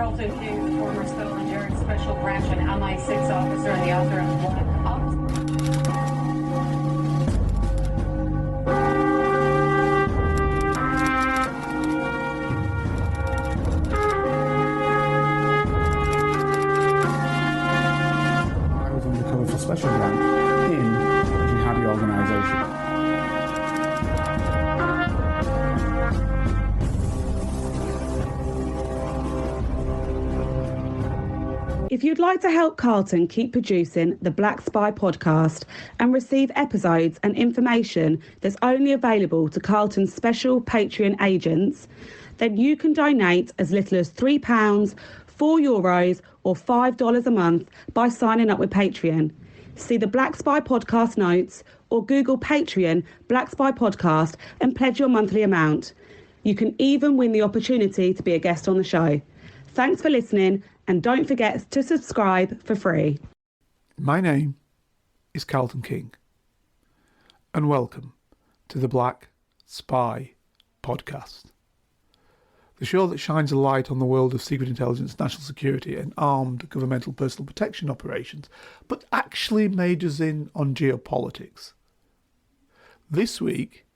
Carlton King, former Scotland Yard Special Branch and MI6 officer and the author of Black Ops. I was undercover for Special Branch in a jihadi organisation. If you'd like to help Carlton keep producing the Black Spy podcast and receive episodes and information that's only available to Carlton's special Patreon agents, then you can donate as little as £3, €4 or $5 a month by signing up with Patreon. See the Black Spy podcast notes or Google Patreon Black Spy podcast and pledge your monthly amount. You can even win the opportunity to be a guest on the show. Thanks for listening. And don't forget to subscribe for free. My name is Carlton King, and welcome to the Black Spy podcast, the show that shines a light on the world of secret intelligence, national security, and armed governmental personal protection operations, but actually majors in on geopolitics. This week,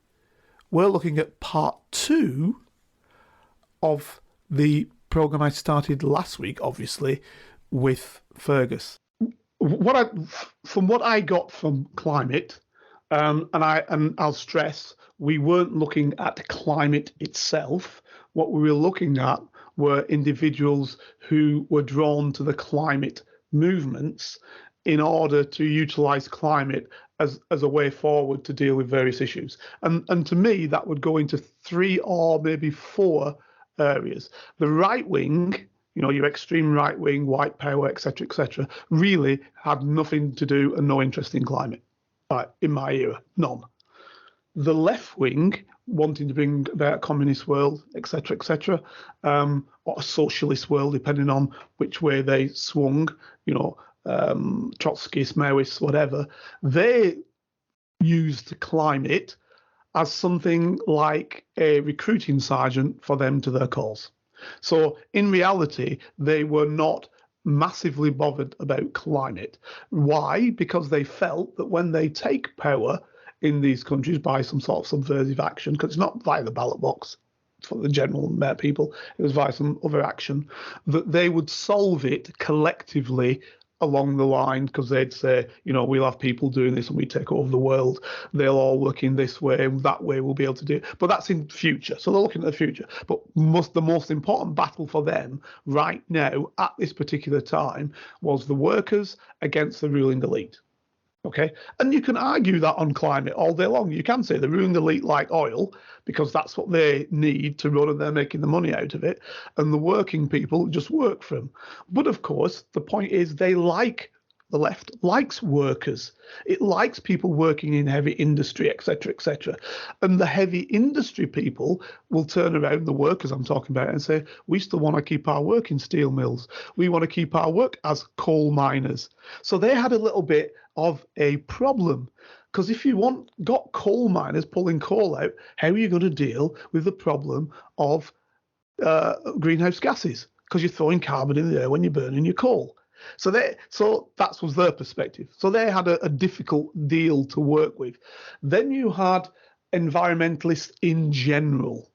we're looking at part 2 of the programme I started last week, obviously, with Fergus. From what I got from climate, and I'll stress, we weren't looking at climate itself. What we were looking at were individuals who were drawn to the climate movements in order to utilise climate as a way forward to deal with various issues. And to me, that would go into 3 or maybe 4 areas. The right wing, your extreme right wing, white power, etc., really had nothing to do and no interest in climate. In my era, none. The left wing, wanting to bring about a communist world, etc., or a socialist world, depending on which way they swung, Trotskyists, Maoists, whatever, they used climate as something like a recruiting sergeant for them to their cause. So in reality, they were not massively bothered about climate. Why? Because they felt that when they take power in these countries by some sort of subversive action, because it's not via the ballot box for the general people, it was via some other action, that they would solve it collectively along the line, because they'd say, we'll have people doing this and we take over the world. They'll all work in this way, and that way we'll be able to do it. But that's in future. So they're looking at the future. But the most important battle for them right now at this particular time was the workers against the ruling elite. Okay, and you can argue that on climate all day long. You can say the ruling elite like oil because that's what they need to run and they're making the money out of it. And the working people just work for them. But of course, the point is the left likes workers. It likes people working in heavy industry, etc. And the heavy industry people will turn around, the workers I'm talking about, and say, we still want to keep our work in steel mills. We want to keep our work as coal miners. So they had a little bit of a problem, because if you got coal miners pulling coal out, how are you going to deal with the problem of greenhouse gases? Because you're throwing carbon in the air when you're burning your coal. So that was their perspective. So they had a difficult deal to work with. Then you had environmentalists in general.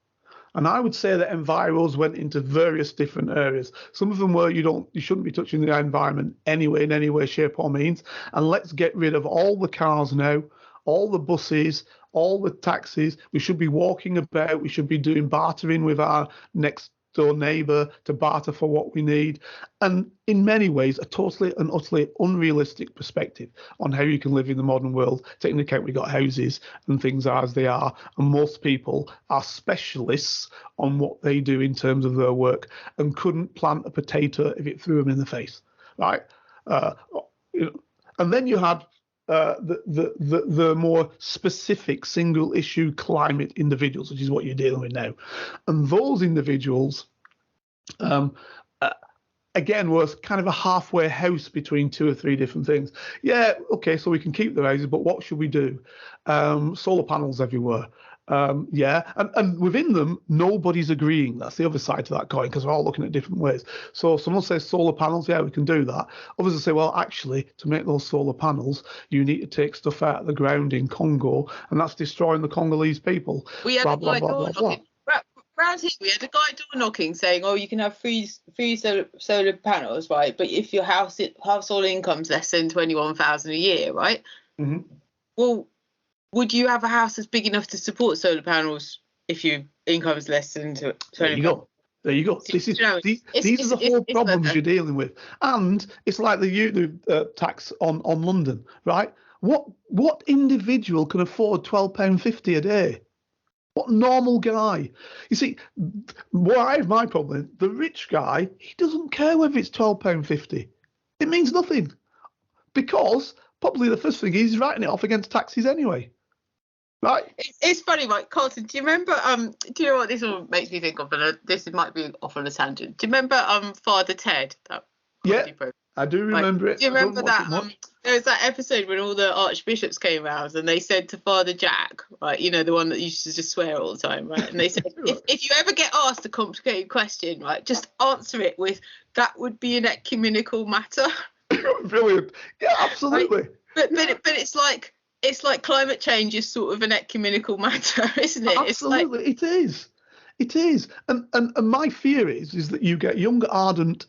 And I would say that enviros went into various different areas. Some of them were you shouldn't be touching the environment anyway, in any way, shape or means. And let's get rid of all the cars now, all the buses, all the taxis. We should be walking about. We should be doing bartering with our next door neighbour to barter for what we need. And in many ways, a totally and utterly unrealistic perspective on how you can live in the modern world, taking into account we've got houses and things are as they are, and most people are specialists on what they do in terms of their work and couldn't plant a potato if it threw them in the face, right? And then you had the more specific single issue climate individuals, which is what you're dealing with now. And those individuals, again, was kind of a halfway house between 2 or 3 different things. Yeah, okay, so we can keep the houses, but what should we do? Solar panels everywhere. And within them, nobody's agreeing. That's the other side to that coin, because we're all looking at different ways. So someone says solar panels, yeah, we can do that. Others will say, well, actually, to make those solar panels, you need to take stuff out of the ground in Congo, and that's destroying the Congolese people. We had Blah, a guy blah, blah, door blah, blah. knocking. Round here, we had a guy door knocking saying, "Oh, you can have free solar panels, right? But if your household income's less than 21,000 a year, right? Mm-hmm. Well, would you have a house that's big enough to support solar panels if your income is less than 20,000? There you go. There you go. These are the whole problems you're dealing with, and it's like the tax on London, right? What individual can afford £12.50 a day? What normal guy? You see, why is my problem? The rich guy, he doesn't care whether it's £12.50. It means nothing, because probably the first thing he's writing it off against taxes anyway. Right. It's funny, right, Carlton? Do you remember? Do you know what this all makes me think of? And this might be off on a tangent. Do you remember Father Ted? That program? I do remember it. Do you remember that? There was that episode when all the archbishops came around and they said to Father Jack, right, you know, the one that used to just swear all the time, right? And they said, if you ever get asked a complicated question, right, just answer it with, that would be an ecumenical matter. Brilliant. Yeah, absolutely. Right? But it's like climate change is sort of an ecumenical matter, isn't it? Absolutely, it is. It is. And my fear is that you get young, ardent,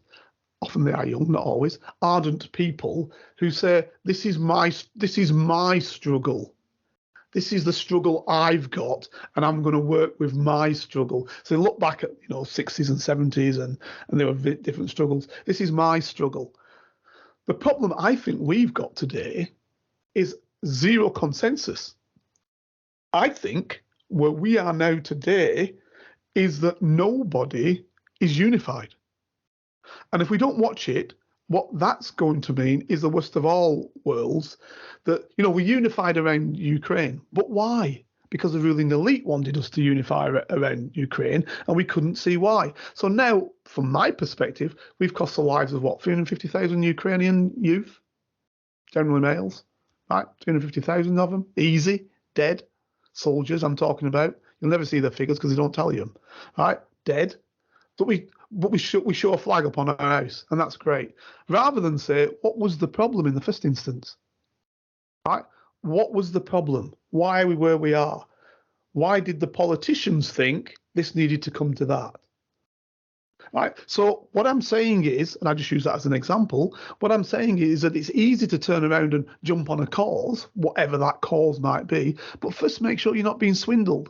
often they are young, not always, ardent people who say, this is my struggle. This is the struggle I've got, and I'm going to work with my struggle. So they look back at, 60s and 70s, and there were different struggles. This is my struggle. The problem I think we've got today is zero consensus. I think where we are now today is that nobody is unified. And if we don't watch it, what that's going to mean is the worst of all worlds, that, we're unified around Ukraine. But why? Because the ruling elite wanted us to unify around Ukraine, and we couldn't see why. So now, from my perspective, we've cost the lives of 350,000 Ukrainian youth, generally males, right? 250,000 of them, easy, dead, soldiers I'm talking about. You'll never see their figures because they don't tell you them, right? Dead. But we show a flag up on our house, and that's great. Rather than say, what was the problem in the first instance? Right? What was the problem? Why are we where we are? Why did the politicians think this needed to come to that? Right. So what I'm saying is, and I just use that as an example, what I'm saying is that it's easy to turn around and jump on a cause, whatever that cause might be, but first make sure you're not being swindled.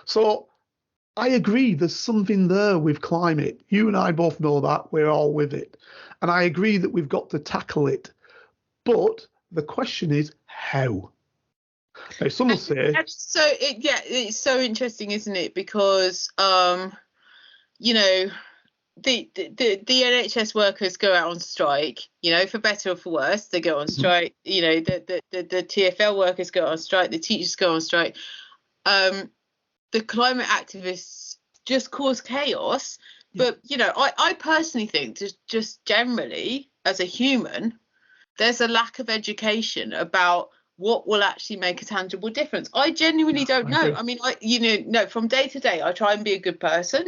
So I agree there's something there with climate. You and I both know that. We're all with it. And I agree that we've got to tackle it. But the question is how? Now, some will say... it's so interesting, isn't it? Because, the NHS workers go out on strike, for better or for worse. They go on strike. The TfL workers go on strike. The teachers go on strike. The climate activists just cause chaos. But, I personally think just generally as a human, there's a lack of education about what will actually make a tangible difference. I genuinely don't know. I mean, from day to day, I try and be a good person,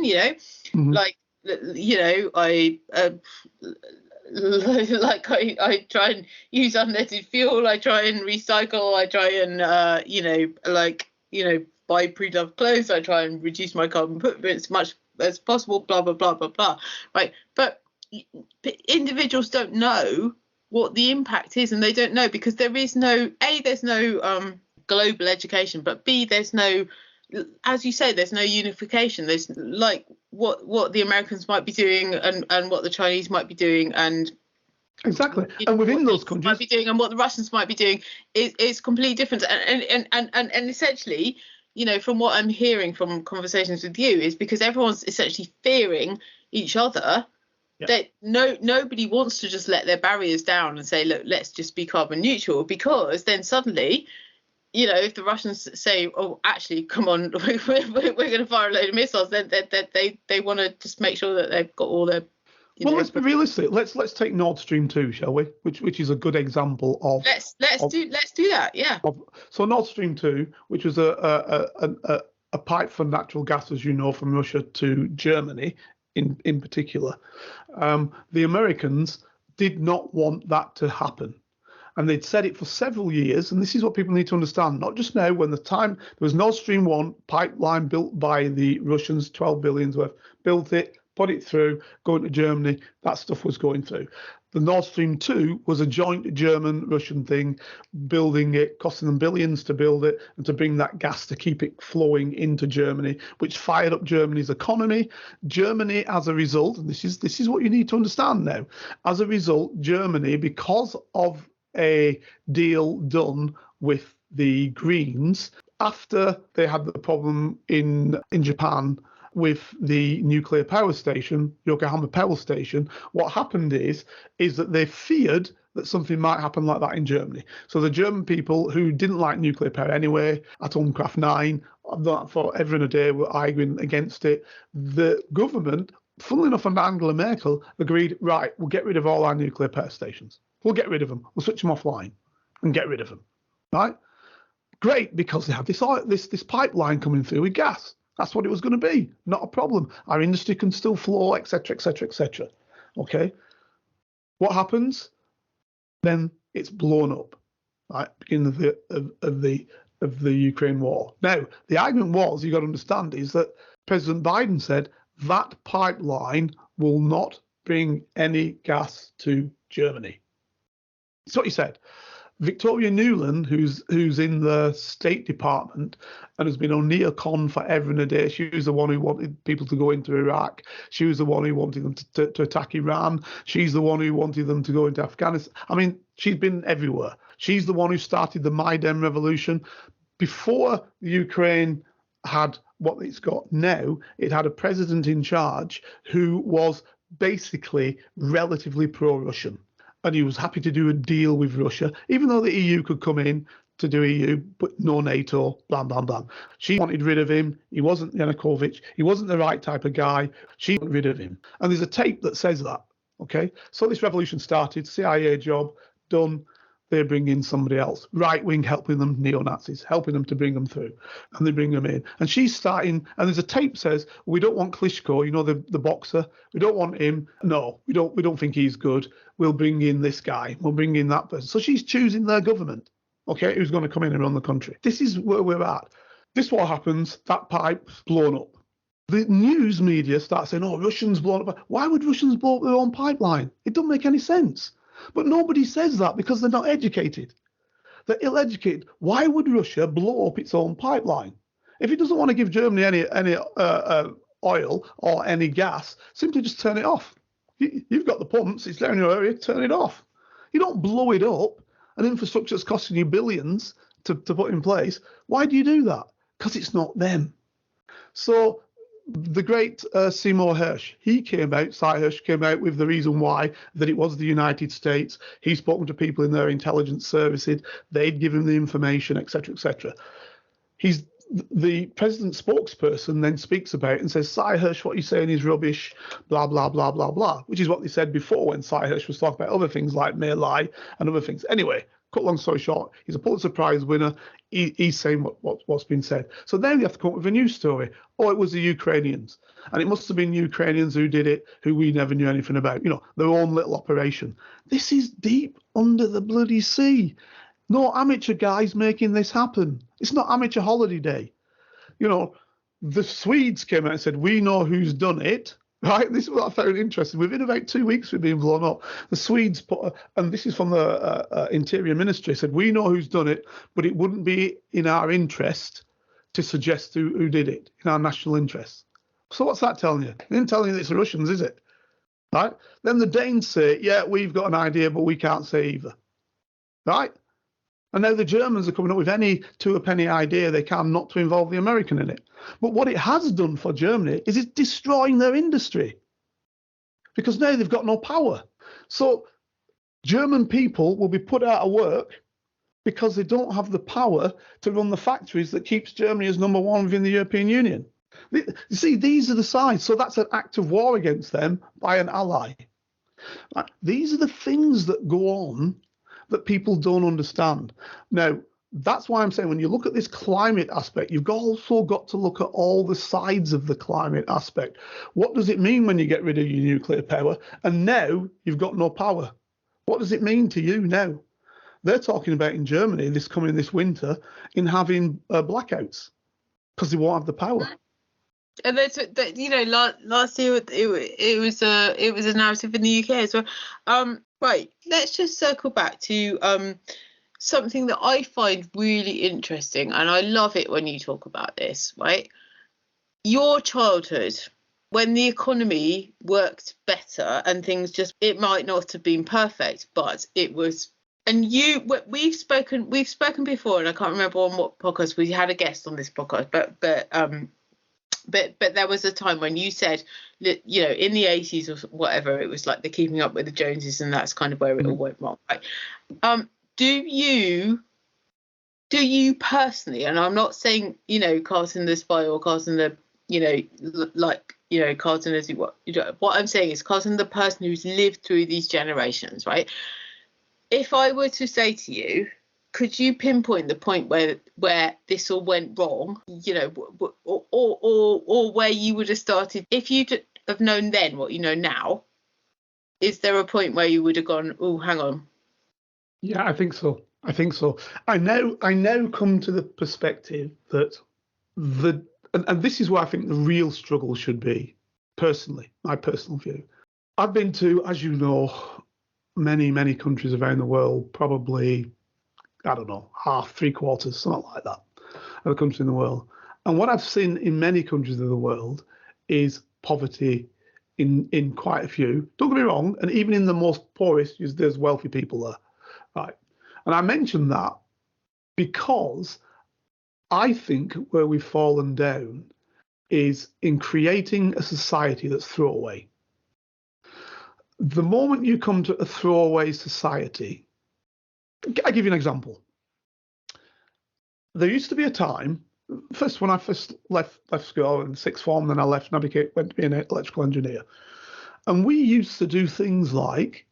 like, I try and use unleaded fuel. I try and recycle. I try and, buy pre-loved clothes. I try and reduce my carbon footprint as much as possible, blah, blah, blah, blah, blah. Right. But individuals don't know what the impact is, and they don't know because there's no global education, but B, there's no, as you say, there's no unification. There's like what the Americans might be doing and what the Chinese might be doing, and exactly, and within those countries might be doing and what the Russians might be doing is completely different. And essentially, from what I'm hearing from conversations with you, is because everyone's essentially fearing each other. That nobody wants to just let their barriers down and say, look, let's just be carbon neutral, because then suddenly, if the Russians say, oh, actually, come on, we're going to fire a load of missiles, then they want to just make sure that they've got all their. Let's be realistic. Let's take Nord Stream 2, shall we? Which is a good example of. Let's do that. Yeah. So Nord Stream 2, which was a a pipe for natural gas, as you know, from Russia to Germany in particular. The Americans did not want that to happen. And they'd said it for several years, and this is what people need to understand, not just now, when there was Nord Stream 1 pipeline built by the Russians, 12 billion worth, built it, put it through, going to Germany, that stuff was going through. The Nord Stream 2 was a joint German-Russian thing, building it, costing them billions to build it and to bring that gas to keep it flowing into Germany, which fired up Germany's economy. Germany, as a result, and this is what you need to understand now, as a result, Germany, because of a deal done with the Greens, after they had the problem in Japan with the nuclear power station, Yokohama Power Station, what happened is that they feared that something might happen like that in Germany. So the German people who didn't like nuclear power anyway, Atomkraft 9, forever and a day were arguing against it. The government, funnily enough, under Angela Merkel, agreed, right, we'll get rid of all our nuclear power stations. We'll get rid of them. We'll switch them offline and get rid of them, right? Great, because they have this pipeline coming through with gas. That's what it was going to be. Not a problem. Our industry can still flow, etc., etc., etc. Okay. What happens? Then it's blown up. Right, beginning of the Ukraine war. Now, the argument was, you got to understand, is that President Biden said that pipeline will not bring any gas to Germany. That's what he said. Victoria Nuland, who's in the State Department and has been on neocon forever and a day, she was the one who wanted people to go into Iraq. She was the one who wanted them to attack Iran. She's the one who wanted them to go into Afghanistan. I mean, she's been everywhere. She's the one who started the Maidan revolution. Before Ukraine had what it's got now, it had a president in charge who was basically relatively pro-Russian. And he was happy to do a deal with Russia, even though the EU could come in to do EU, but no NATO, blam, blam, blam. She wanted rid of him. He wasn't Yanukovych. He wasn't the right type of guy. She wanted rid of him. And there's a tape that says that, okay? So this revolution started, CIA job, done. They bring in somebody else, right wing, helping them, neo-Nazis, helping them to bring them through, and they bring them in. And she's starting, and there's a tape says, we don't want Klitschko, you know, the boxer. We don't want him. No, we don't think he's good. We'll bring in this guy. We'll bring in that person. So she's choosing their government, okay, who's going to come in and run the country. This is where we're at. This what happens. That pipe's blown up. The news media starts saying, oh, Russians blown up. Why would Russians blow up their own pipeline? It doesn't make any sense. But nobody says that because they're not educated. They're ill-educated. Why would Russia blow up its own pipeline? If it doesn't want to give Germany any oil or any gas, simply just turn it off. You've got the pumps, it's there in your area, turn it off. You don't blow it up, an infrastructure that's costing you billions to put in place. Why do you do that? Because it's not them. So the great Seymour Hersh, Cy Hersh came out with the reason why, that it was the United States. He's spoken to people in their intelligence services. They'd give him the information, etc., etc. He's the president's spokesperson then speaks about it and says, Cy Hersh, what you're saying is rubbish, blah, blah, blah, blah, blah, which is what they said before when Cy Hersh was talking about other things like May Lie and other things. Anyway, cut long story short, he's a Pulitzer Prize winner. He's saying what's been said. So then you have to come up with a news story. Oh, it was the Ukrainians. And it must have been Ukrainians who did it, who we never knew anything about. You know, their own little operation. This is deep under the bloody sea. No amateur guys making this happen. It's not amateur holiday day. You know, the Swedes came out and said, we know who's done it. Right, this is what I found interesting. Within about 2 weeks of being blown up, the Swedes put, and this is from the Interior Ministry, said, we know who's done it, but it wouldn't be in our interest to suggest who did it, in our national interest. So what's that telling you? It isn't telling you it's the Russians, is it? Right? Then the Danes say, yeah, we've got an idea, but we can't say either. Right? And now the Germans are coming up with any two-a-penny idea they can not to involve the American in it. But what it has done for Germany is it's destroying their industry because now they've got no power. So German people will be put out of work because they don't have the power to run the factories that keeps Germany as number one within the European Union. You see, these are the sides. So that's an act of war against them by an ally. These are the things that go on that people don't understand. Now, that's why I'm saying when you look at this climate aspect, you've also got to look at all the sides of the climate aspect. What does it mean when you get rid of your nuclear power and now you've got no power? What does it mean to you now? They're talking about in Germany this winter in having blackouts because they won't have the power. And that's last year it was a narrative in the UK as well. Right, let's just circle back to something that I find really interesting, and I love it when you talk about this, right? Your childhood, when the economy worked better and things it might not have been perfect, but it was. And we've spoken before, and I can't remember on what podcast we had a guest on this podcast, but there was a time when you said that, in the 80s or whatever, it was like the Keeping Up with the Joneses, and that's kind of where it all went wrong, right? Do you personally, and I'm not saying, Carlton the spy or Carlton the, Carlton as what I'm saying is Carlton the person who's lived through these generations, right? If I were to say to you, could you pinpoint the point where this all went wrong, or where you would have started, if you'd have known then what you know now? Is there a point where you would have gone, oh, hang on? Yeah, I think so. I now come to the perspective that and this is where I think the real struggle should be, personally, my personal view. I've been to, as you know, many, many countries around the world, probably, I don't know, half, 3/4, something like that, of the countries in the world. And what I've seen in many countries of the world is poverty in quite a few. Don't get me wrong, and even in the most poorest, there's wealthy people there, right? And I mention that because I think where we've fallen down is in creating a society that's throwaway. The moment you come to a throwaway society, I'll give you an example. There used to be a time, when I first left school in sixth form, then I left and went to be an electrical engineer. And we used to do things like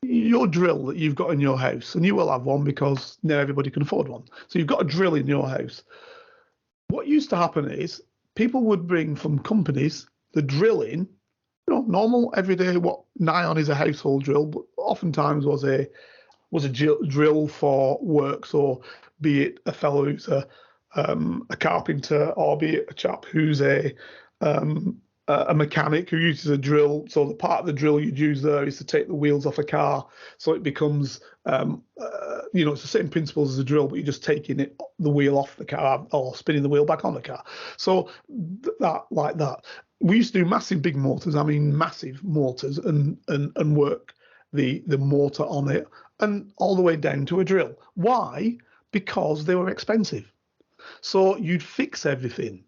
your drill that you've got in your house, and you will have one because now everybody can afford one. So you've got a drill in your house. What used to happen is people would bring from companies the drill in, normal everyday, what nigh on is a household drill, but oftentimes was a drill for work. So be it a fellow who's a carpenter, or be it a chap who's a mechanic who uses a drill. So the part of the drill you'd use there is to take the wheels off a car, so it becomes it's the same principles as a drill, but you're just taking the wheel off the car or spinning the wheel back on the car. So that we used to do massive big motors, massive motors, and work the motor on it, and all the way down to a drill. Why? Because they were expensive. So you'd fix everything.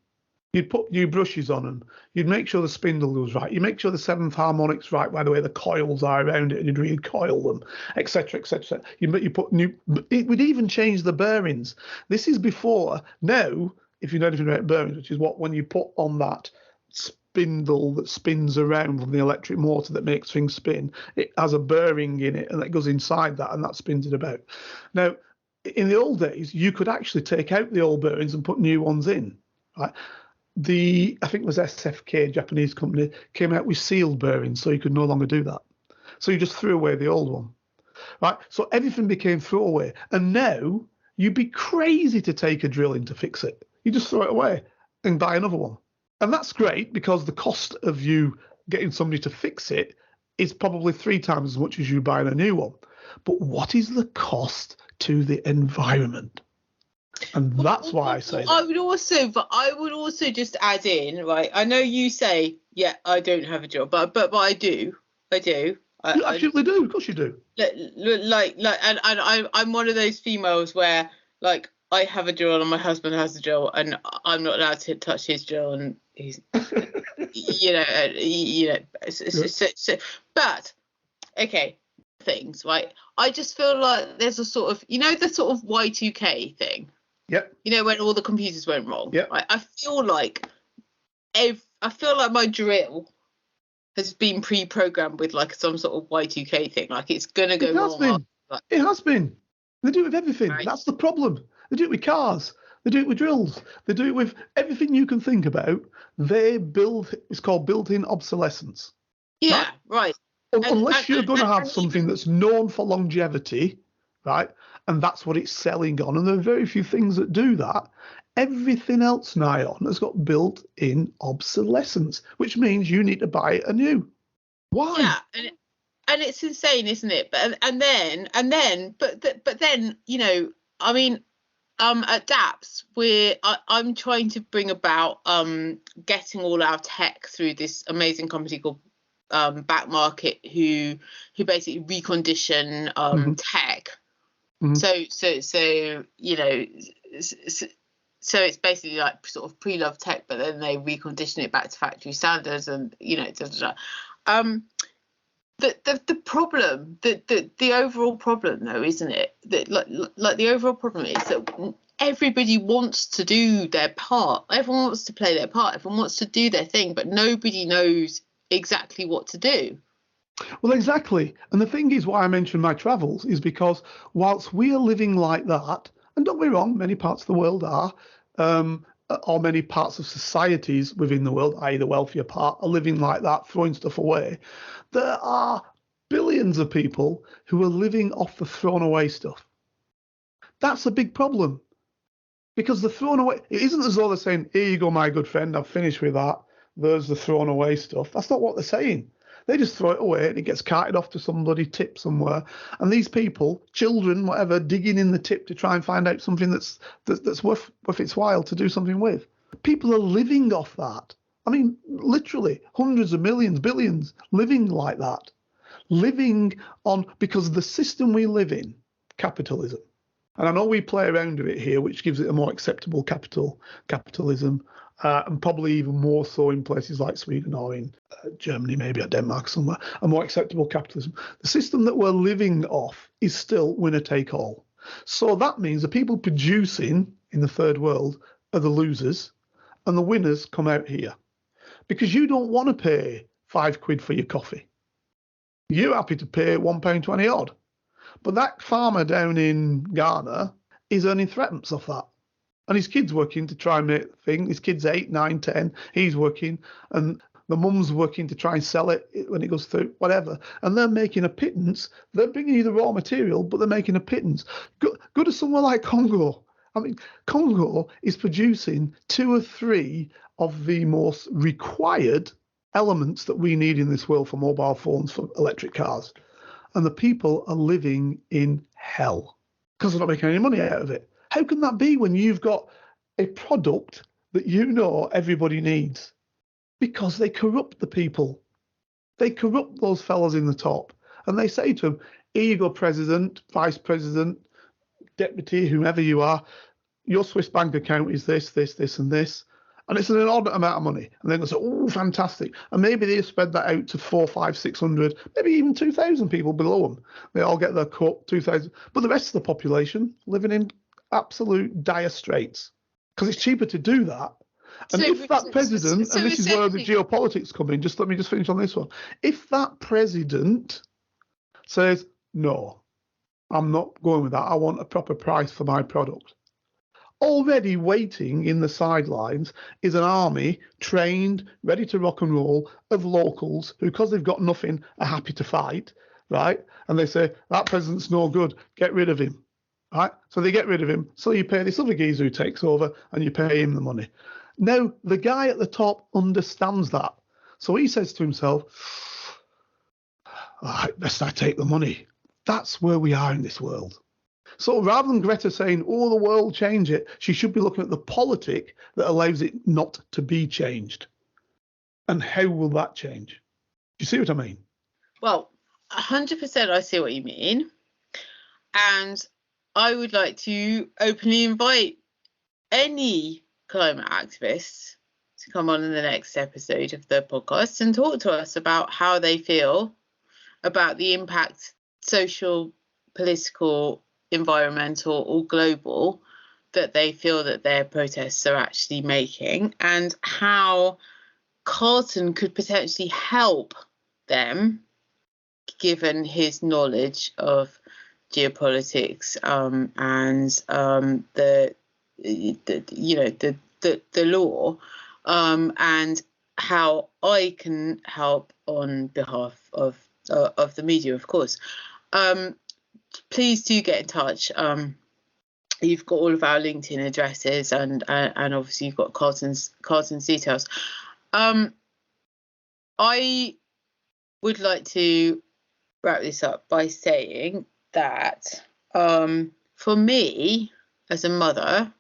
You'd put new brushes on them. You'd make sure the spindle was right. You make sure the seventh harmonic's right by the way the coils are around it, and you'd recoil them, etc., etc. You put new. It would even change the bearings. This is before. Now, if you know anything about bearings, which is when you put on that spindle that spins around from the electric motor that makes things spin, it has a bearing in it, and that goes inside that, and that spins it about. Now, in the old days, you could actually take out the old bearings and put new ones in, right? I think it was SFK, Japanese company, came out with sealed bearings, so you could no longer do that. So you just threw away the old one, right? So everything became throwaway. And now you'd be crazy to take a drill in to fix it. You just throw it away and buy another one. And that's great because the cost of you getting somebody to fix it is probably 3 times as much as you buying a new one. But what is the cost to the environment? And that's why I say that. I would also just add in, right? I know you say, yeah, I don't have a job, but I do. You absolutely do. Of course you do. And I'm one of those females where, like, I have a drill and my husband has a drill, and I'm not allowed to touch his drill, and he's, but okay, things, right? I just feel like there's a sort of, the sort of Y2K thing. Yep. When all the computers went wrong. Yep. Right? I feel like my drill has been pre-programmed with like some sort of Y2K thing. Like it's gonna go wrong. It has been. They do it with everything. Right. That's the problem. They do it with cars. They do it with drills. They do it with everything you can think about. They build, it's called built-in obsolescence. Yeah, right. Unless you're going to have something even, that's known for longevity, right? And that's what it's selling on. And there are very few things that do that. Everything else nigh on has got built-in obsolescence, which means you need to buy it anew. Why? Yeah, and it's insane, isn't it? But then, you know, I mean, at DAPS, I'm trying to bring about getting all our tech through this amazing company called Back Market, who basically recondition tech. So you know, so it's basically like sort of pre-loved tech, but then they recondition it back to factory standards, and you know, the problem, the overall problem though, isn't it, that like the overall problem is that everybody wants to do their part, everyone wants to play their part, everyone wants to do their thing, but nobody knows exactly what to do. Well, exactly. And the thing is, why I mentioned my travels is because whilst we are living like that, and don't be wrong, many parts of the world are, or many parts of societies within the world, i.e. the wealthier part, are living like that, throwing stuff away, there are billions of people who are living off the thrown away stuff. That's a big problem. Because the thrown away, it isn't as though they're saying, here you go, my good friend, I've finished with that. There's the thrown away stuff. That's not what they're saying. They just throw it away and it gets carted off to somebody tip somewhere. And these people, children, whatever, digging in the tip to try and find out something that's worth its while to do something with. People are living off that. I mean, literally hundreds of millions, billions living like that. Living on, because the system we live in, capitalism. And I know we play around with it here, which gives it a more acceptable capitalism. And probably even more so in places like Sweden or in Germany, maybe, or Denmark somewhere, a more acceptable capitalism. The system that we're living off is still winner take all. So that means the people producing in the third world are the losers, and the winners come out here. Because you don't want to pay £5 for your coffee. You're happy to pay £1.20 odd. But that farmer down in Ghana is earning threepence off that. And his kid's working to try and make the thing. His kid's 8, 9, 10. He's working. And the mum's working to try and sell it when it goes through, whatever. And they're making a pittance. They're bringing you the raw material, but they're making a pittance. Go to somewhere like Congo. I mean, Congo is producing 2 or 3 of the most required elements that we need in this world for mobile phones, for electric cars. And the people are living in hell because they're not making any money out of it. How can that be when you've got a product that you know everybody needs? Because they corrupt the people. They corrupt those fellas in the top. And they say to them, here you go, president, vice president, deputy, whomever you are, your Swiss bank account is this, this, this, and this. And it's an inordinate amount of money. And then they say, oh, fantastic. And maybe they spread that out to 400, 500, 600, maybe even 2,000 people below them. They all get their cut, 2,000. But the rest of the population living in absolute dire straits, because it's cheaper to do that. And so, if that president, and this is where the geopolitics come in, just let me just finish on this one. If that president says, no, I'm not going with that, I want a proper price for my product. Already waiting in the sidelines is an army trained, ready to rock and roll, of locals who, because they've got nothing, are happy to fight, right? And they say, that president's no good, get rid of him. Right? So they get rid of him. So you pay this other geezer who takes over and you pay him the money. Now, the guy at the top understands that. So he says to himself, all right, best I take the money. That's where we are in this world. So rather than Greta saying, oh, the world change it, she should be looking at the politic that allows it not to be changed. And how will that change? Do you see what I mean? Well, 100% I see what you mean. And I would like to openly invite any climate activists to come on in the next episode of the podcast and talk to us about how they feel about the impact, social, political, environmental or global, that they feel that their protests are actually making, and how Carlton could potentially help them, given his knowledge of geopolitics and the law, and how I can help on behalf of the media, of course. Please do get in touch. You've got all of our LinkedIn addresses, and obviously you've got Carlton's details. I would like to wrap this up by saying that for me as a mother,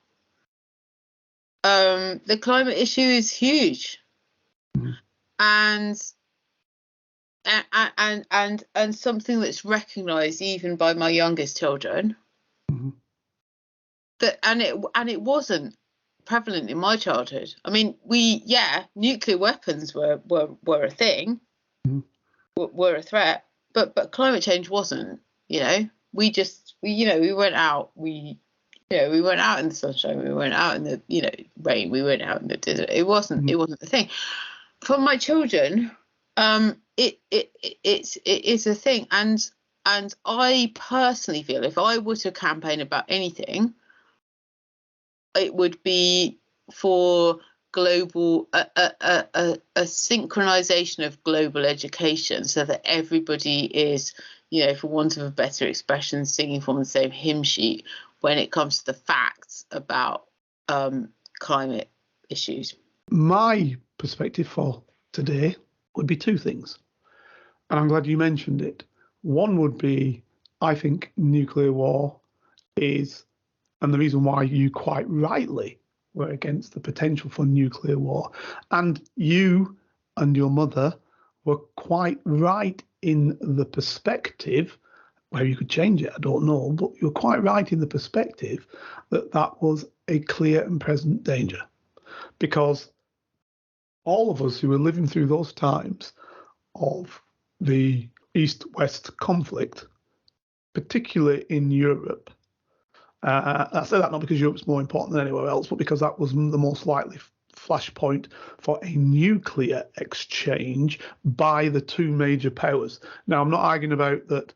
the climate issue is huge, and something that's recognised even by my youngest children. That and it wasn't prevalent in my childhood. I mean, nuclear weapons were a thing, were a threat, but climate change wasn't. We went out. We went out in the sunshine. We went out in the rain. We went out in the desert. It wasn't a thing. For my children, it is a thing, and I personally feel if I were to campaign about anything, it would be for global a synchronization of global education, so that everybody is, for want of a better expression, singing from the same hymn sheet when it comes to the facts about climate issues. My perspective for today would be two things, and I'm glad you mentioned it. One would be, I think nuclear war is, and the reason why you quite rightly were against the potential for nuclear war, and you and your mother were quite right in the perspective, where you could change it, I don't know, but you're quite right in the perspective that was a clear and present danger. Because all of us who were living through those times of the East-West conflict, particularly in Europe, I say that not because Europe's more important than anywhere else, but because that was the most likely flashpoint for a nuclear exchange by the two major powers. Now, I'm not arguing about that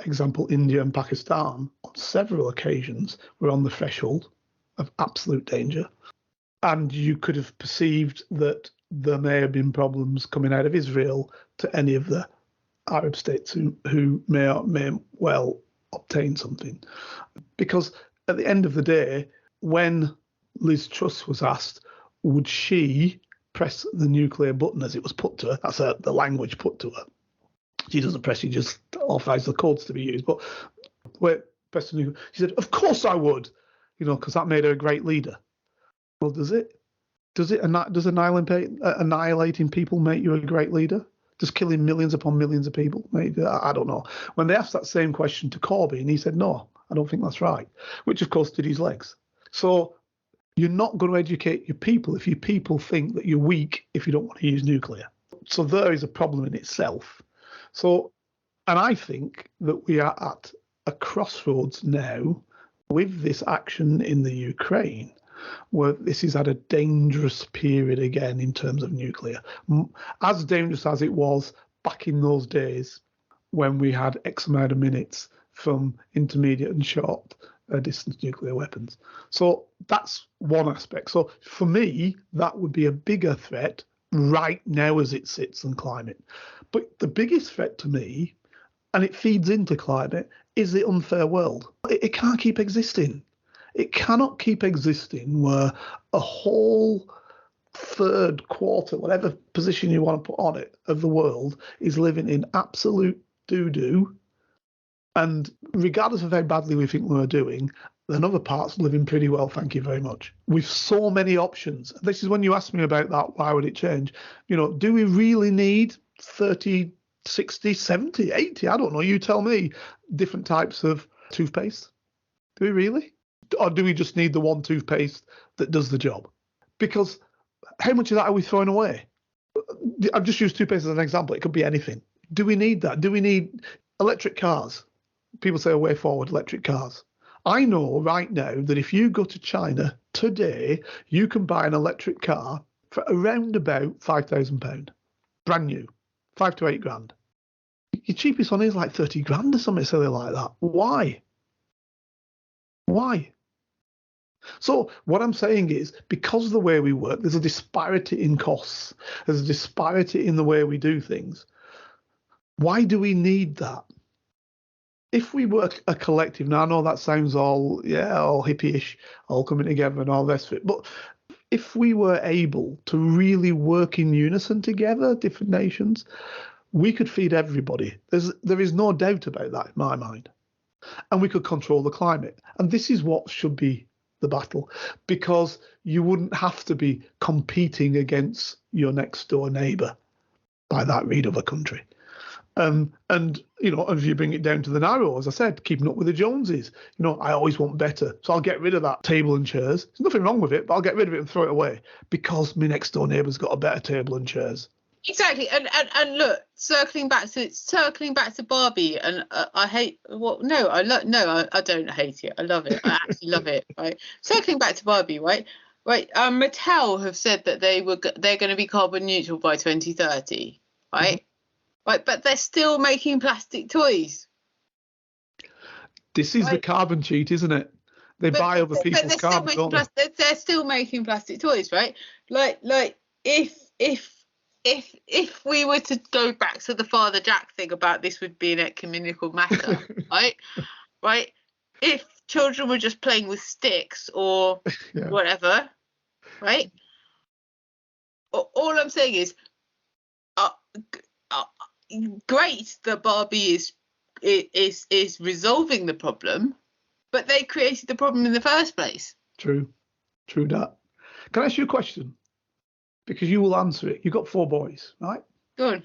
example, India and Pakistan on several occasions were on the threshold of absolute danger. And you could have perceived that there may have been problems coming out of Israel to any of the Arab states who may well obtain something. Because at the end of the day, when Liz Truss was asked, would she press the nuclear button as it was put to her, that's the language put to her. She doesn't press, she just authorises the codes to be used. But where press the nuclear, she said, of course I would, because that made her a great leader. Well, does it? Does annihilating people make you a great leader? Does killing millions upon millions of people make? I don't know. When they asked that same question to Corbyn, he said, no, I don't think that's right, which of course did his legs. So you're not going to educate your people if your people think that you're weak if you don't want to use nuclear. So there is a problem in itself. So, and I think that we are at a crossroads now with this action in the Ukraine, where this is at a dangerous period again in terms of nuclear. As dangerous as it was back in those days when we had X amount of minutes from intermediate and short distance nuclear weapons. So that's one aspect. So for me, that would be a bigger threat right now as it sits than climate. But the biggest threat to me, and it feeds into climate, is the unfair world. It can't keep existing. It cannot keep existing where a whole third, quarter, whatever position you want to put on it, of the world is living in absolute doo-doo. And regardless of how badly we think we're doing, then other parts living pretty well, thank you very much. With so many options. This is when you asked me about that, why would it change? Do we really need 30, 60, 70, 80, I don't know, you tell me, different types of toothpaste? Do we really? Or do we just need the one toothpaste that does the job? Because how much of that are we throwing away? I've just used toothpaste as an example. It could be anything. Do we need that? Do we need electric cars? People say a way forward, electric cars. I know right now that if you go to China today, you can buy an electric car for around about £5,000. Brand new, 5 to 8 grand. your cheapest one is like 30 grand or something silly like that. Why? So what I'm saying is, because of the way we work, there's a disparity in costs. There's a disparity in the way we do things. Why do we need that? If we were a collective, now I know that sounds all hippie-ish, all coming together and all the rest of it, but if we were able to really work in unison together, different nations, we could feed everybody. There is no doubt about that in my mind. And we could control the climate. And this is what should be the battle, because you wouldn't have to be competing against your next door neighbour by that read of a country. And if you bring it down to the narrow, as I said, keeping up with the Joneses, I always want better. So I'll get rid of that table and chairs. There's nothing wrong with it, but I'll get rid of it and throw it away because my next door neighbour's got a better table and chairs. Exactly, and look, circling back to Barbie, and I don't hate it. I love it. I actually love it. Right, circling back to Barbie, right. Mattel have said that they're going to be carbon neutral by 2030, right? Mm-hmm. Right, but they're still making plastic toys. This is the carbon cheat, isn't it? They buy other people's carbon, don't they? They're still making plastic toys, right? Like if we were to go back to the Father Jack thing about this would be an ecumenical matter, right? If children were just playing with sticks or whatever, right? All I'm saying is, great that Barbie is resolving the problem, but they created the problem in the first place. True that. Can I ask you a question? Because you will answer it. You've got 4 boys, right? Good.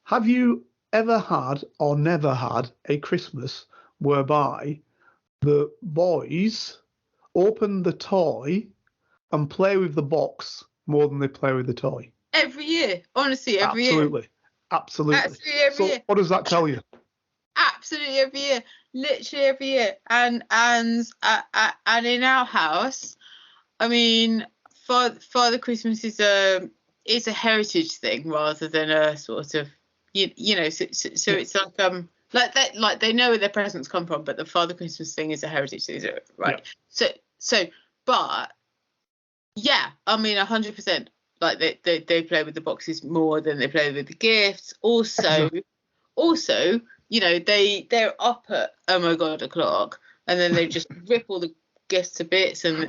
Have you ever had or never had a Christmas whereby the boys open the toy and play with the box more than they play with the toy? Every year, honestly, every year. Absolutely every year. What does that tell you? Absolutely every year, literally every year, and in our house, I mean, Father Christmas is a heritage thing rather than a sort of so it's like that, like they know where their presents come from, but the Father Christmas thing is a heritage thing, right? Yeah. So but yeah, I mean 100%. Like they play with the boxes more than they play with the gifts. Also, they're up at oh my god o'clock, and then they just rip all the gifts to bits and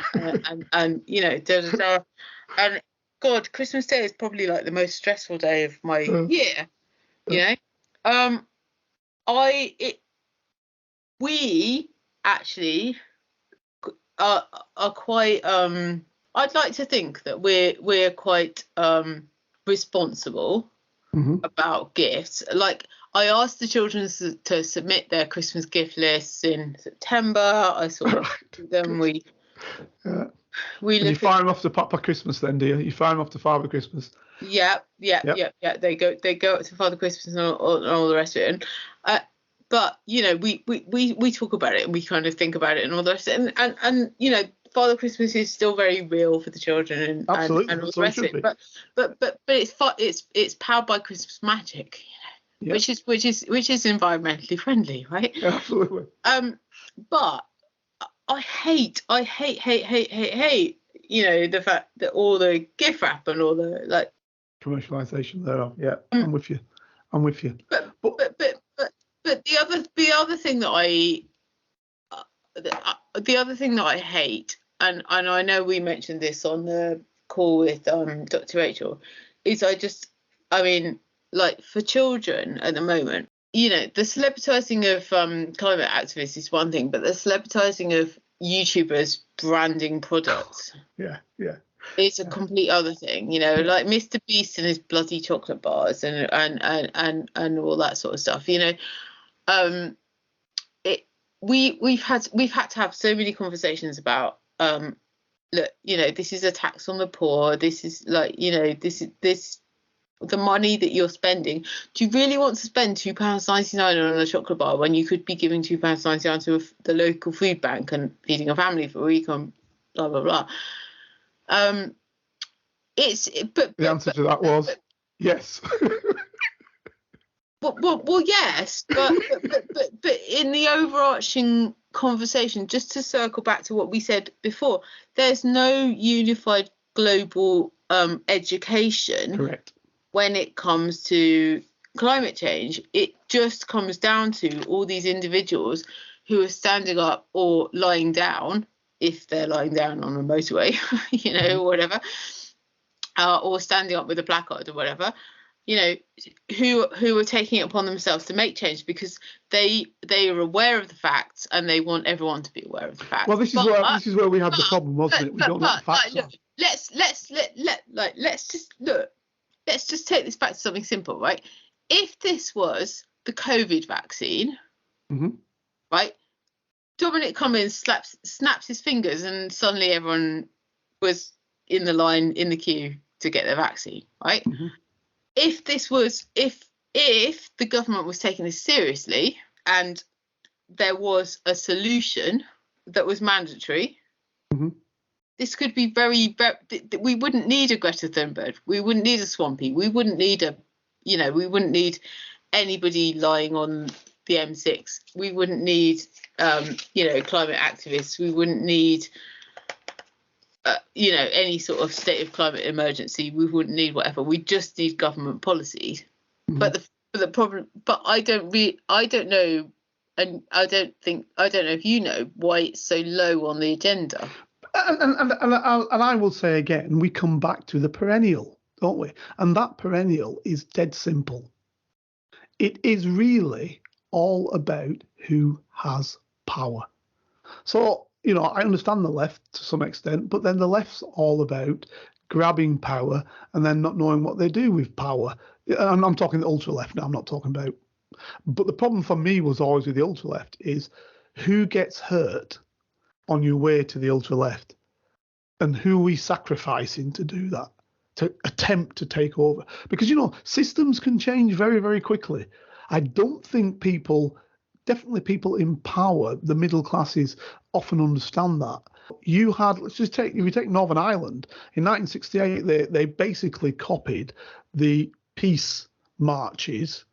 and God, Christmas Day is probably like the most stressful day of my year. We actually are quite I'd like to think that we're quite responsible about gifts. Like I asked the children to submit their Christmas gift lists in September. I sort of do them. We you fire them off to Papa Christmas then, do you? You fire them off to Father Christmas. Yeah. They go up to Father Christmas and all the rest of it. And but we talk about it and we kind of think about it and all the rest of it. And Father Christmas is still very real for the children and all the rest of it. But it's powered by Christmas magic, which is environmentally friendly, right? Yeah, absolutely. But I hate the fact that all the gift wrap and all the commercialization thereof. Yeah, I'm with you. But the other thing that I hate, and I know we mentioned this on the call with Dr. Rachel, is for children at the moment, the celebritizing of climate activists is one thing, but the celebritizing of YouTubers branding products is a complete other thing. Like Mr. Beast and his bloody chocolate bars and all that sort of stuff. We've had to have so many conversations about look, this is a tax on the poor. This is this the money that you're spending. Do you really want to spend £2.99 on a chocolate bar when you could be giving £2.99 to the local food bank and feeding a family for a week on blah blah blah? The answer to that was yes. Well, yes, but in the overarching conversation, just to circle back to what we said before, there's no unified global education. Correct. When it comes to climate change. It just comes down to all these individuals who are standing up or lying down, if they're lying down on a motorway, or whatever, or standing up with a placard or whatever, who are taking it upon themselves to make change because they are aware of the facts and they want everyone to be aware of the facts. Well, this is where we had the problem, wasn't it? We don't know what the facts are. Let's just take this back to something simple, right? If this was the COVID vaccine, right? Dominic Cummings snaps his fingers and suddenly everyone was in the line in the queue to get their vaccine, right? If the government was taking this seriously and there was a solution that was mandatory, this could be very, we wouldn't need a Greta Thunberg. We wouldn't need a Swampy. We wouldn't need we wouldn't need anybody lying on the M6. We wouldn't need, climate activists. We wouldn't need, any sort of state of climate emergency. We wouldn't need whatever. We just need government policies. But the problem, I don't know, and I don't know if you know why it's so low on the agenda. And I will say again, we come back to the perennial, don't we? And that perennial is dead simple. It is really all about who has power. So, I understand the left to some extent, but then the left's all about grabbing power and then not knowing what they do with power. And I'm talking the ultra left now, I'm not talking about. But the problem for me was always with the ultra left is who gets hurt on your way to the ultra left and who are we sacrificing to do that, to attempt to take over? Because, systems can change very, very quickly. I don't think definitely people in power, the middle classes, often understand that. If you take Northern Ireland, in 1968, they basically copied the peace marches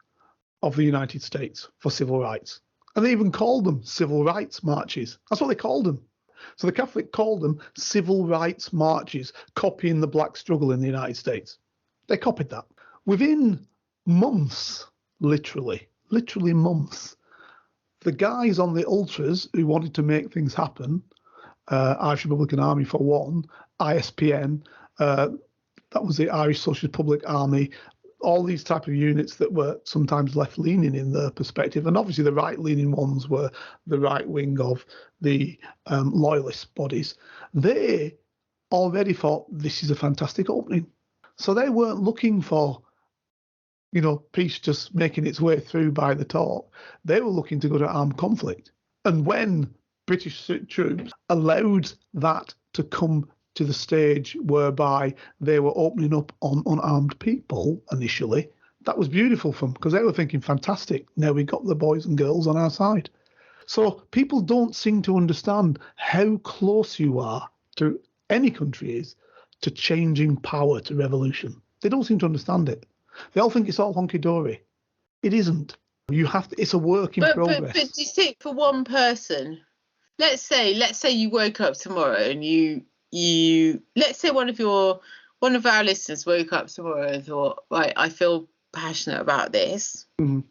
of the United States for civil rights. And they even called them civil rights marches. That's what they called them. So the Catholic called them civil rights marches, copying the black struggle in the United States. They copied that. Within months, literally months, the guys on the ultras who wanted to make things happen, Irish Republican Army for one, ISPN, that was the Irish Socialist Public Army, all these type of units that were sometimes left-leaning in their perspective, and obviously the right-leaning ones were the right wing of the loyalist bodies. They already thought this is a fantastic opening. So they weren't looking for, peace just making its way through by the talk. They were looking to go to armed conflict. And when British troops allowed that to come to the stage whereby they were opening up on unarmed people initially, that was beautiful for them because they were thinking, fantastic, now we got the boys and girls on our side. So people don't seem to understand how close you are to any country is to changing power to revolution. They don't seem to understand it. They all think it's all honky-dory. It isn't. It's a work in progress. But do you think for one person, let's say you woke up tomorrow and you let's say one of our listeners woke up tomorrow and thought, right, I feel passionate about this, and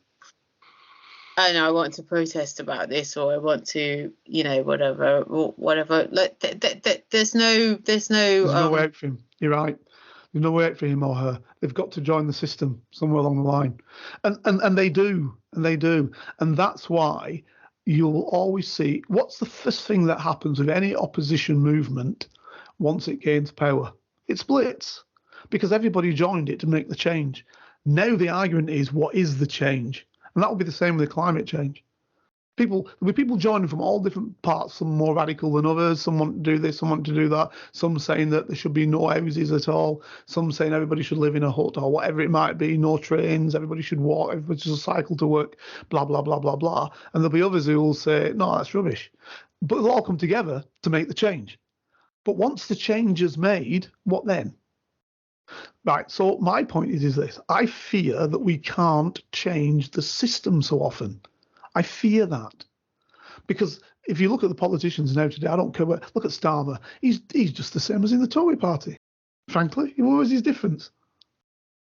I want to protest about this, or I want to, whatever. Like there's no way out for him. You're right. There's no way out for him or her. They've got to join the system somewhere along the line, and they do, and that's why you'll always see what's the first thing that happens with any opposition movement. Once it gains power, it splits because everybody joined it to make the change. Now the argument is, what is the change? And that will be the same with climate change. There'll be people joining from all different parts, some more radical than others. Some want to do this, some want to do that. Some saying that there should be no houses at all. Some saying everybody should live in a hut or whatever it might be. No trains, everybody should walk, everybody should cycle to work, blah, blah, blah, blah, blah. And there'll be others who will say, no, that's rubbish. But they'll all come together to make the change. But once the change is made, what then? Right. So my point is this. I fear that we can't change the system so often. I fear that. Because if you look at the politicians now today, I don't care what, look at Starmer. He's just the same as in the Tory party. Frankly, what was his difference?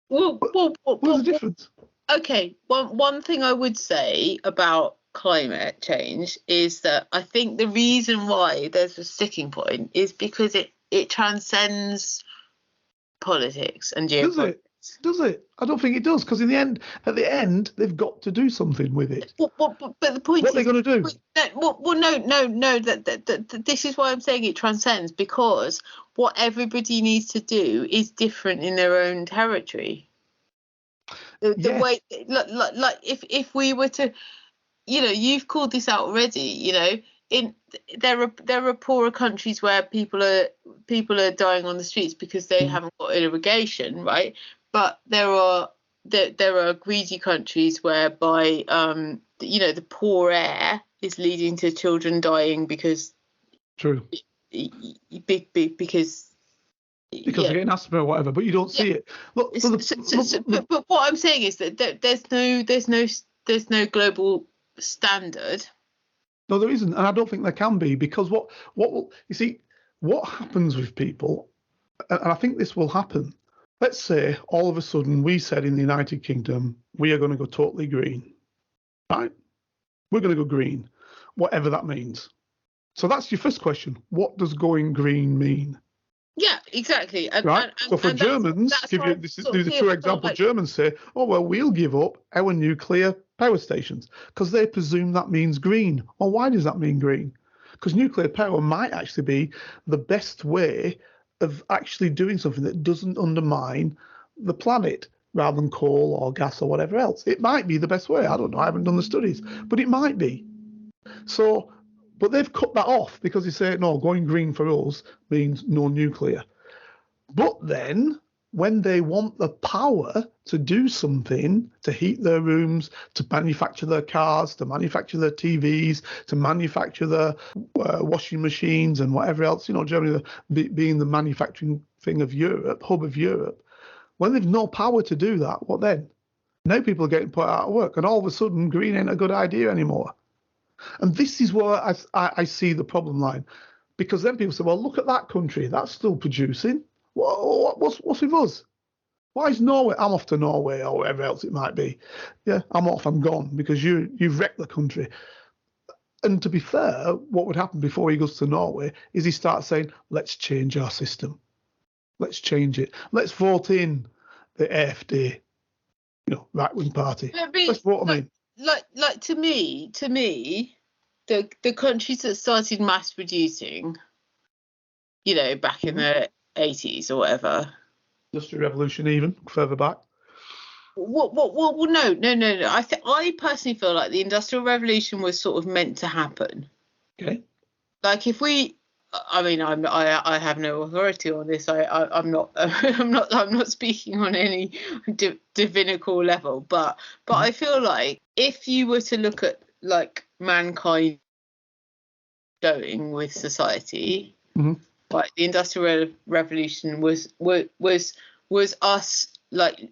What was the difference? Okay, one thing I would say about climate change is that I think the reason why there's a sticking point is because it transcends politics and geopolitics. Does it? I don't think it does, because at the end, they've got to do something with it. But the point what is, are they going to do? No. That this is why I'm saying it transcends, because what everybody needs to do is different in their own territory. The way, like if we were to, you've called this out already. There are poorer countries where people are dying on the streets because they haven't got irrigation, right? But there are greedy countries whereby the poor air is leading to children dying because because they're getting asthma or whatever, but you don't see it. Look, but what I'm saying is that there's no global standard. No, there isn't, and I don't think there can be, because what happens with people, and I think this will happen. Let's say all of a sudden we said in the United Kingdom, we are going to go totally green, right? We're going to go green, whatever that means. So that's your first question. What does going green mean? Yeah, exactly. Right. So for Germans, this is the true example. Germans say, "Oh well, we'll give up our nuclear power stations," because they presume that means green. Well, why does that mean green? Because nuclear power might actually be the best way of actually doing something that doesn't undermine the planet, rather than coal or gas or whatever else. It might be the best way. I don't know. I haven't done the studies, but it might be. So. But they've cut that off because they say, no, going green for us means no nuclear. But then when they want the power to do something, to heat their rooms, to manufacture their cars, to manufacture their TVs, to manufacture their washing machines and whatever else, Germany being the manufacturing thing of Europe, hub of Europe, when they've no power to do that, what then? Now people are getting put out of work, and all of a sudden green ain't a good idea anymore. And this is where I see the problem line, because then people say, well, look at that country, that's still producing. What's with us? Why is Norway? I'm off to Norway or wherever else it might be. Yeah, I'm off, I'm gone, because you've wrecked the country. And to be fair, what would happen before he goes to Norway is he starts saying, let's change our system. Let's change it. Let's vote in the AfD, right-wing party. Let's vote them in. Like to me, the countries that started mass producing, back in the 80s or whatever. Industrial Revolution, even further back. Well, no. I personally feel like the Industrial Revolution was sort of meant to happen. Okay. Like if we, I have no authority on this. I'm not speaking on any divinical level, but I feel like if you were to look at like mankind going with society, like the Industrial Revolution was us like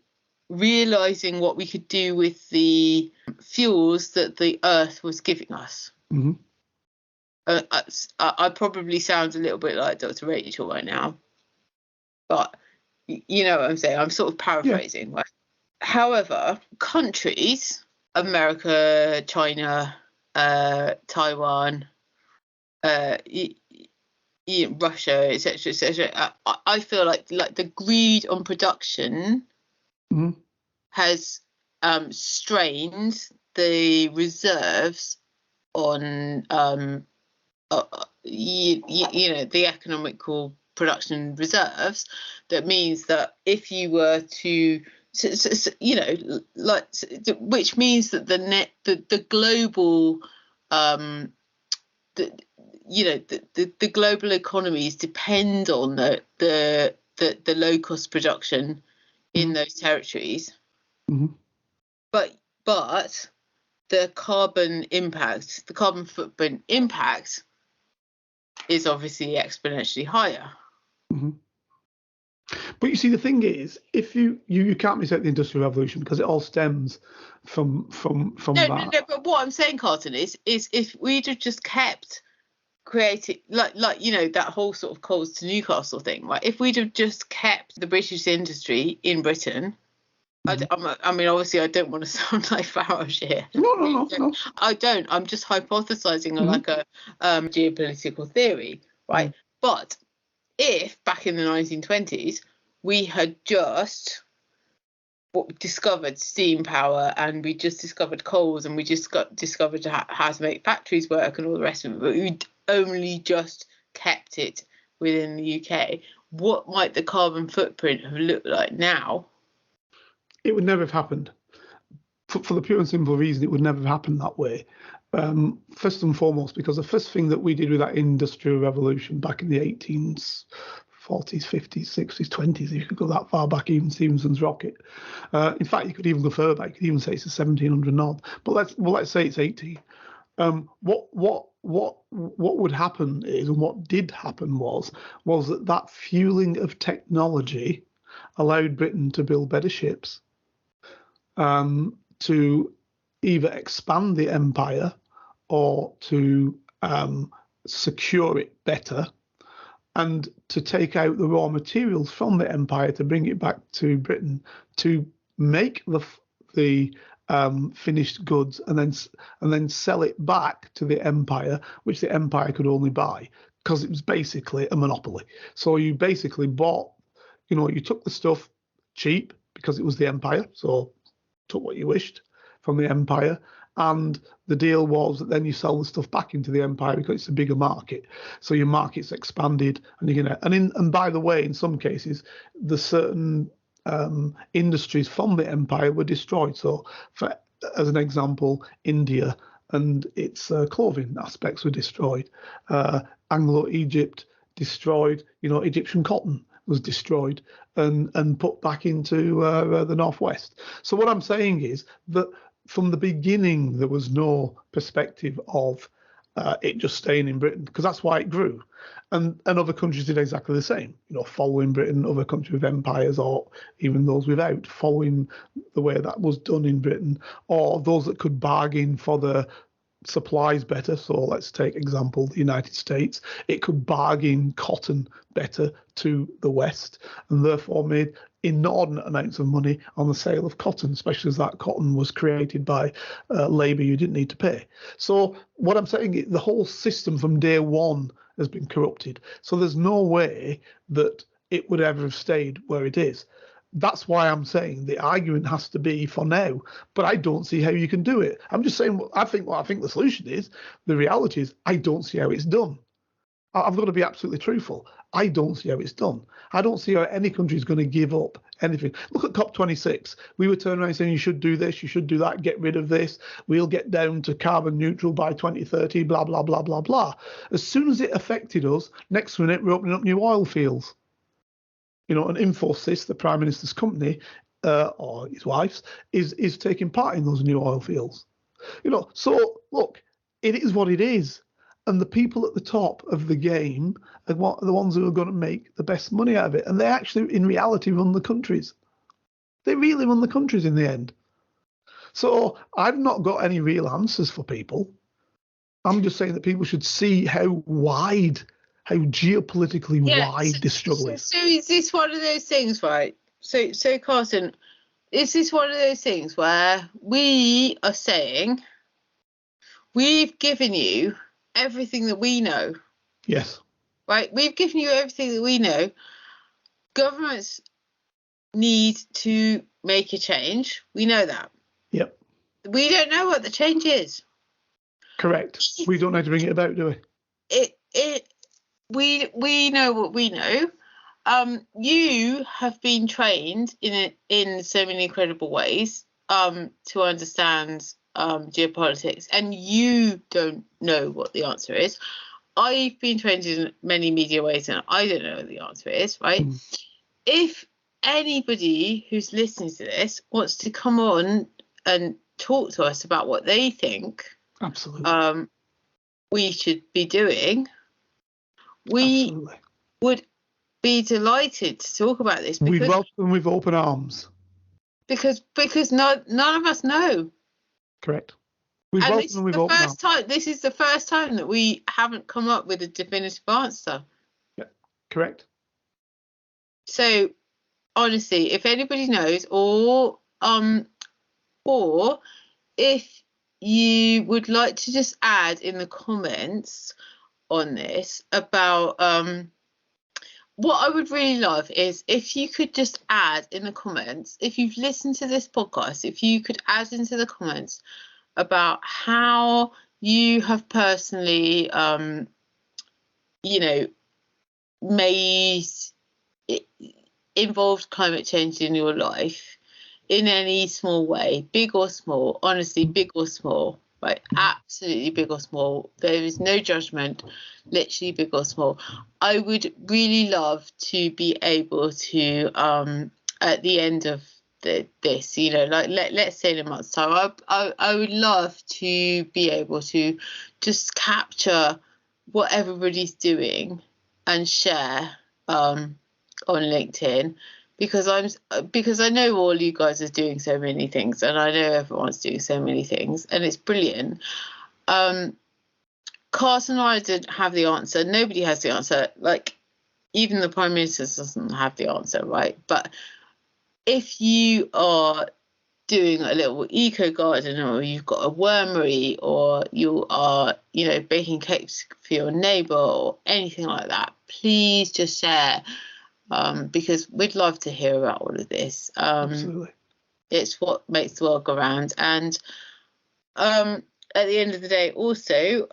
realizing what we could do with the fuels that the earth was giving us. I probably sound a little bit like Dr. Rachel right now, but you know what I'm saying. I'm sort of paraphrasing. Right? However, countries, America, China, Taiwan, Russia, etc., I feel like the greed on production has strained the reserves on the economical production reserves. That means that if you were to which means that the global the global economies depend on the low cost production in those territories. But the carbon footprint impact is obviously exponentially higher. But you see, the thing is, if you can't mistake the Industrial Revolution because it all stems from that. No. But what I'm saying, Carlton, is if we'd have just kept creating like that whole sort of coals to Newcastle thing, right? If we'd have just kept the British industry in Britain. I mean, obviously, I don't want to sound like Farage here. No. I don't. I'm just hypothesizing on like a geopolitical theory, right? But if back in the 1920s we had just discovered steam power and we just discovered coals and we just discovered how to make factories work and all the rest of it, but we'd only just kept it within the UK, what might the carbon footprint have looked like now? It would never have happened. For the pure and simple reason, it would never have happened that way. First and foremost, because the first thing that we did with that Industrial Revolution back in the 1840s, 50s, 60s, 20s, if you could go that far back, even Stephenson's rocket. In fact, you could even go further back. You could even say it's a 1700 nod. But let's say it's 18. What would happen is, and what did happen was that fueling of technology allowed Britain to build better ships, to either expand the empire or to secure it better, and to take out the raw materials from the empire to bring it back to Britain to make the finished goods and then sell it back to the empire, which the empire could only buy because it was basically a monopoly. So you basically bought, you took the stuff cheap because it was the empire, so took what you wished from the empire, and the deal was that then you sell the stuff back into the empire because it's a bigger market, so your market's expanded, and by the way, in some cases the certain industries from the empire were destroyed. So as an example, India and its clothing aspects were destroyed. Anglo-Egypt destroyed, Egyptian cotton was destroyed and put back into the northwest. So what I'm saying is that from the beginning there was no perspective of it just staying in Britain, because that's why it grew, and other countries did exactly the same. Following Britain, other countries with empires, or even those without, following the way that was done in Britain, or those that could bargain for the supplies better. So let's take example the United States. It could bargain cotton better to the West, and therefore made inordinate amounts of money on the sale of cotton, especially as that cotton was created by labour you didn't need to pay. So what I'm saying is the whole system from day one has been corrupted. So there's no way that it would ever have stayed where it is. That's why I'm saying the argument has to be for now, but I don't see how you can do it. I'm just saying what I think the solution is. The reality is I don't see how it's done. I've got to be absolutely truthful. I don't see how it's done. I don't see how any country is going to give up anything. Look at COP26. We were turning around saying you should do this, you should do that, get rid of this. We'll get down to carbon neutral by 2030, blah, blah, blah, blah, blah. As soon as it affected us, next minute we're opening up new oil fields. And Infosys, the Prime Minister's company, or his wife's, is taking part in those new oil fields. So look, it is what it is. And the people at the top of the game are the ones who are going to make the best money out of it. And they actually, in reality, run the countries. They really run the countries in the end. So I've not got any real answers for people. I'm just saying that people should see how geopolitically wide this struggle is. So is this one of those things, right? So Carson, is this one of those things where we are saying we've given you everything that we know? Yes. Right? We've given you everything that we know. Governments need to make a change. We know that. Yep. We don't know what the change is. Correct. We don't know how to bring it about, do we? We know what we know. You have been trained in so many incredible ways to understand geopolitics, and you don't know what the answer is. I've been trained in many media ways, and I don't know what the answer is, right? If anybody who's listening to this wants to come on and talk to us about what they think we should be doing, we would be delighted to talk about this We because welcome them with open arms. because none of us know. Correct. We And welcome this them is with the open first arms. time. This is the first time that we haven't come up with a definitive answer. Yeah, correct. So honestly, if anybody knows, or if you would like to just add in the comments on this about what I would really love is if you could just add in the comments, if you've listened to this podcast, if you could add into the comments about how you have personally made involved climate change in your life in any small way, big or small, honestly, big or small, right? Absolutely big or small. There is no judgment, literally big or small. I would really love to be able to, at the end of this, like let's say in a month's time, I would love to be able to just capture what everybody's doing and share on LinkedIn, because I know all you guys are doing so many things, and I know everyone's doing so many things, and it's brilliant. Carson and I didn't have the answer. Nobody has the answer. Like, even the Prime Minister doesn't have the answer, right? But if you are doing a little eco garden, or you've got a wormery, or you are, baking cakes for your neighbour, or anything like that, please just share. Because we'd love to hear about all of this. Absolutely. It's what makes the world go round. And at the end of the day, also,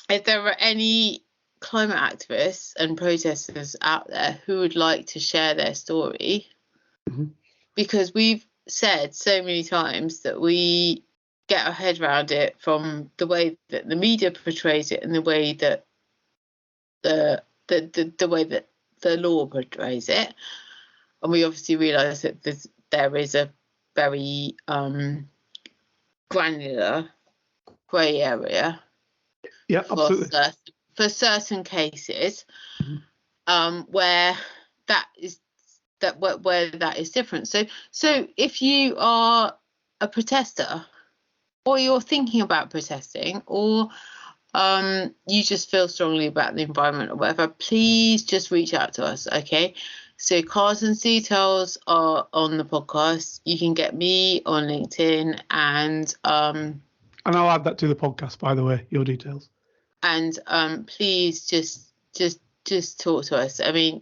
if there are any climate activists and protesters out there who would like to share their story, because we've said so many times that we get our head around it from the way that the media portrays it and the way that the way that the law portrays it, and we obviously realise that there is a very granular grey area for certain cases, where that is different. So if you are a protester, or you're thinking about protesting, or you just feel strongly about the environment or whatever, please just reach out to us, okay? So Carson's details are on the podcast. You can get me on LinkedIn, and I'll add that to the podcast, by the way, your details. And please just talk to us. I mean,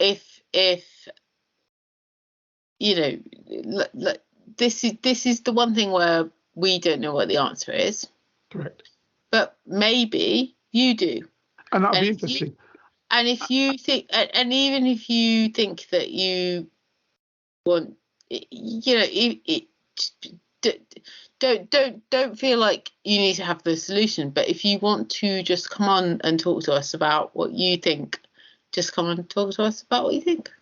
if this is the one thing where we don't know what the answer is. Correct. But maybe you do. And that'll be interesting. And if you think, and even if you think that you want, don't feel like you need to have the solution. But if you want to just come on and talk to us about what you think, just come and talk to us about what you think.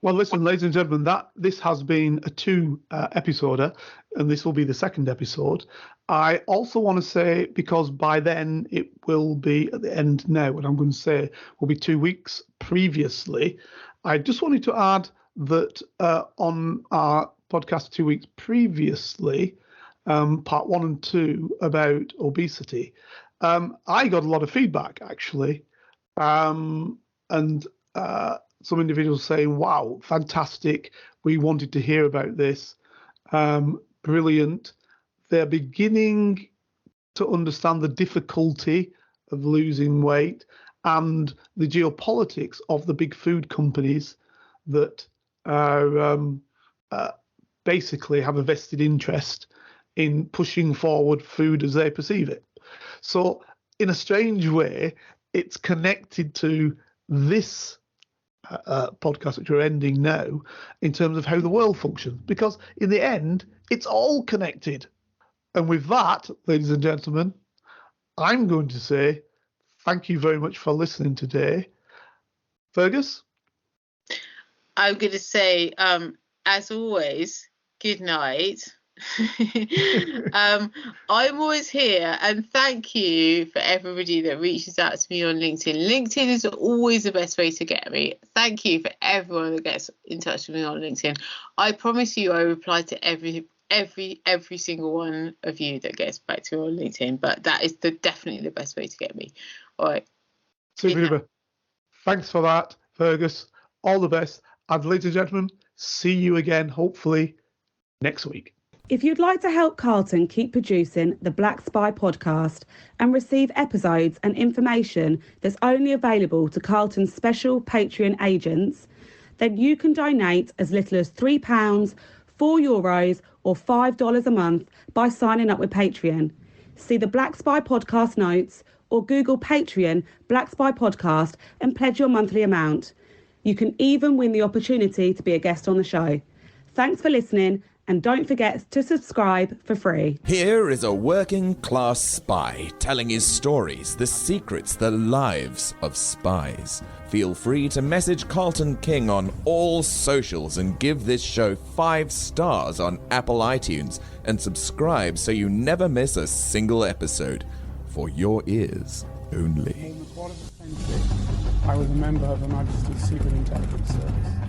Well, listen, ladies and gentlemen, this has been a 2-episoder, and this will be the second episode. I also want to say, because by then it will be at the end now, what I'm going to say will be 2 weeks previously. I just wanted to add that on our podcast 2 weeks previously, part 1 and 2 about obesity, I got a lot of feedback, actually. Some individuals saying, wow, fantastic. We wanted to hear about this. Brilliant. They're beginning to understand the difficulty of losing weight and the geopolitics of the big food companies that basically have a vested interest in pushing forward food as they perceive it. So in a strange way, it's connected to this podcast, which we're ending now, in terms of how the world functions, because in the end, it's all connected. And with that, ladies and gentlemen, I'm going to say thank you very much for listening today. Fergus? I'm going to say, as always, good night. I'm always here, and thank you for everybody that reaches out to me on LinkedIn. LinkedIn is always the best way to get me. Thank you for everyone that gets in touch with me on LinkedIn. I promise you I reply to every single one of you that gets back to me on LinkedIn, but that is definitely the best way to get me. All right. Super. Thanks for that, Fergus. All the best. And ladies and gentlemen, see you again, hopefully, next week. If you'd like to help Carlton keep producing the Black Spy podcast and receive episodes and information that's only available to Carlton's special Patreon agents, then you can donate as little as £3, €4 or $5 a month by signing up with Patreon. See the Black Spy podcast notes or Google Patreon Black Spy podcast and pledge your monthly amount. You can even win the opportunity to be a guest on the show. Thanks for listening, and don't forget to subscribe for free. Here is a working class spy telling his stories, the secrets, the lives of spies. Feel free to message Carlton King on all socials and give this show 5 stars on Apple iTunes and subscribe so you never miss a single episode. For your ears only. I was a member of Her Majesty's Secret Intelligence Service.